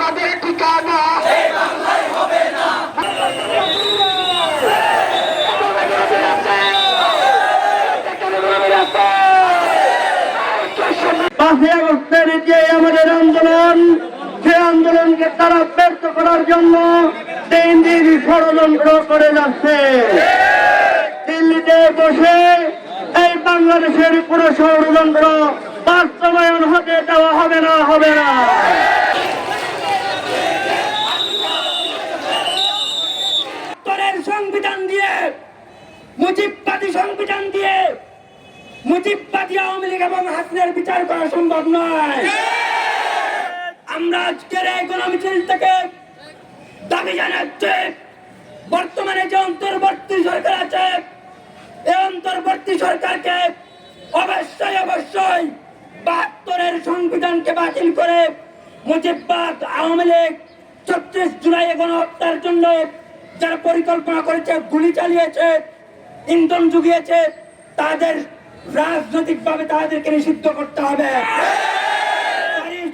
আমাদের ঠিকানা পাঁচই আগস্টের যে আমাদের আন্দোলন, সে আন্দোলনকে তারা ব্যর্থ করার জন্য দিন দিন ষড়যন্ত্র করে যাচ্ছে। দিল্লিতে বসে এই বাংলাদেশের পুরো ষড়যন্ত্র বাস্তবায়ন হতে দেওয়া হবে না, হবে না। সংবিধান দিয়ে, মুজিববাদী সংবিধান দিয়ে মুজিববাদী আওয়ামী লীগ এবং হাসিনার বিচার করা সম্ভব নয়। আমরা আজকের এই গণমিছিল থেকে দাবি জানাচ্ছি, বর্তমানে যে অন্তর্বর্তী সরকার আছে, এই অন্তর্বর্তী সরকারকে অবশ্যই ৭২-এর সংবিধানকে বাতিল করে মুজিববাদ আওয়ামী লীগ ৩৬ জুলাই গণহত্যার জন্য যারা পরিকল্পনা করেছে, গুলি চালিয়েছে, ইন্ধন জুগিয়েছে, তাদের রাজনৈতিকভাবে তাদেরকে নিষিদ্ধ করতে হবে।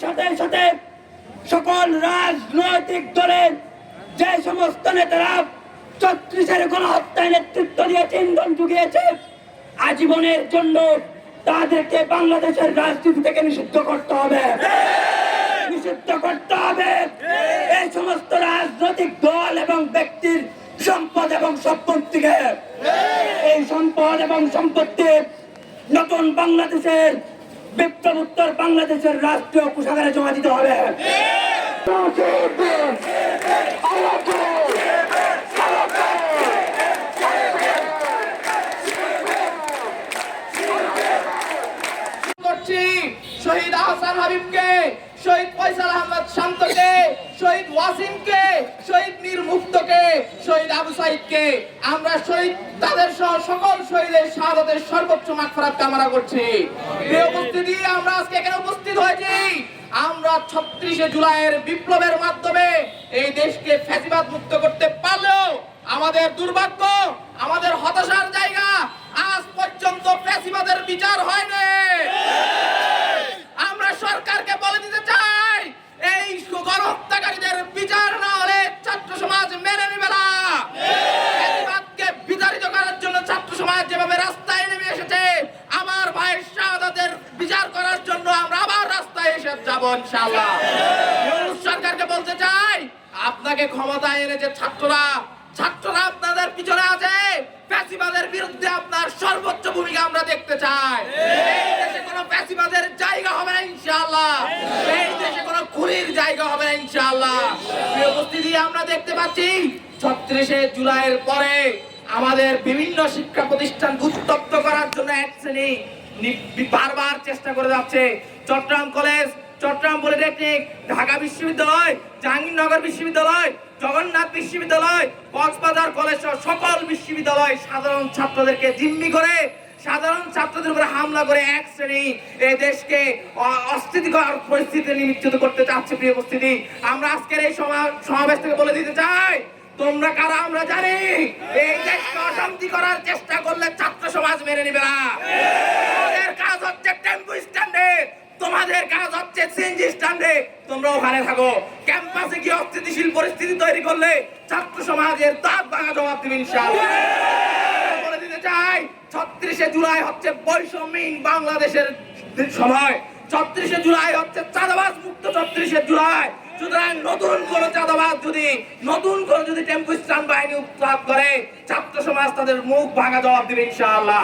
সাথে সাথে সকল রাজনৈতিক দলের যে সমস্ত নেতারা ৩৬-এর গণহত্যায় নেতৃত্ব দিয়েছে, ইন্ধন জুগিয়েছে, আজীবনের জন্য তাদেরকে বাংলাদেশের রাজনীতি থেকে নিষিদ্ধ করতে হবে, নিষিদ্ধ করতে হবে। এই সমস্ত রাজনৈতিক দল এবং ব্যক্তির সম্পদ এবং সম্পত্তিকে, এই সম্পদ এবং সম্পত্তি নতুন বাংলাদেশের বিপ্লবোত্তর বাংলাদেশের রাষ্ট্রীয় কোষাগারে জমা দিতে হবে। শহীদ আহসান হাবিবকে, শহীদ ফয়সাল আহমদ শান্তকে, শহীদ ওয়াসিমকে, শহীদ মীর মুক্তকে, শহীদ আবু সাইদকে আমরা শহীদ তাদের সহ সকল শহীদের শাহাদাতের সর্বোচ্চ মাগফিরাত কামনা করছি। প্রিয় উপস্থিতি, আমরা আজকে এখানে উপস্থিত হয়েছি, আমরা ৩৬শে জুলাইয়ের বিপ্লবের মাধ্যমে এই দেশকে ফ্যাসিবাদ মুক্ত করতে পারলেও আমাদের দুর্ভাগ্য, আমাদের হতাশার জায়গা, আজ পর্যন্ত ফ্যাসিবাদের বিচার হয়নি। আমরা সরকারকে বলে দিতে চাই, এই গণহত্যাকারীদের বিচার না হলে ছাত্র সমাজ মেনে নেবে না। ফ্যাসিবাদকে বিতাড়িত করার জন্য ছাত্র সমাজ যেভাবে রাস্তায় নেমে এসেছে, আমার ভাইয়ের শাহাদাতের বিচার করার জন্য আমরা আবার রাস্তায় এসে যাব ইনশাআল্লাহ। সরকারকে বলতে চাই, আপনাকে ক্ষমতায় এনেছে ছাত্ররা, ছাত্ররা আপনাদের পিছনে আছে, ফ্যাসিবাদের বিরুদ্ধে আপনার সর্বোচ্চ ভূমিকা আমরা দেখতে চাই। এই দেশে কোনো ফ্যাসিবাদের জায়গা হবে না ইনশাআল্লাহ, এই দেশে কোনো খুনির জায়গা হবে না ইনশাআল্লাহ। প্রিয় উপস্থিতি, আমরা দেখতে পাচ্ছি ৩৬শে জুলাইয়ের পরে আমাদের বিভিন্ন শিক্ষা প্রতিষ্ঠান উত্তপ্ত করার জন্য এক শ্রেণী বারবার চেষ্টা করে যাচ্ছে। চট্টগ্রাম কলেজ, চট্টগ্রাম পলিটেকনিক, ঢাকা বিশ্ববিদ্যালয়, জাহাঙ্গীরনগর বিশ্ববিদ্যালয়, জগন্নাথ বিশ্ববিদ্যালয়, কক্সবাজার কলেজ সহ সকল বিশ্ববিদ্যালয় সাধারণ ছাত্রদেরকে জিম্মি করে, সাধারণ ছাত্রদের উপরে হামলা করে এক শ্রেণী এই দেশকে অস্থিতিকর পরিস্থিতিতে নিমজ্জিত করতে চাচ্ছে। প্রিয় উপস্থিতি, আমরা আজকের এই সমাবেশ থেকে বলে দিতে চাই, তোমরা কারা আমরা জানি। এই দেশকে অশান্তি করার চেষ্টা করলে ছাত্র সমাজ মেনে নিবে না। তোমাদের কাজ হচ্ছে টেম্পো স্ট্যান্ডে, তোমাদের কাজ হচ্ছে সিএনজি স্ট্যান্ডে, তোমরা ওখানে থাকো। ক্যাম্পাসে গিয়ে অস্থিতিশীল পরিস্থিতি তৈরি করলে ছাত্র সমাজের দাঁত ভাঙা জবাব দিবে ইনশাআল্লাহ। বলে দিতে চাই, ৩৬শে জুলাই হচ্ছে বৈষম্যহীন বাংলাদেশের সময়, ৩৬শে জুলাই হচ্ছে চাঁদাবাজ মুক্ত ৩৬শে জুলাই। সুতরাং নতুন কোন চাঁদাবাজ যদি টেম্পো স্ট্যান্ড বাহিনী উৎখাত করে, ছাত্র সমাজ তাদের মুখ ভাঙা জবাব দিবে ইনশাআল্লাহ।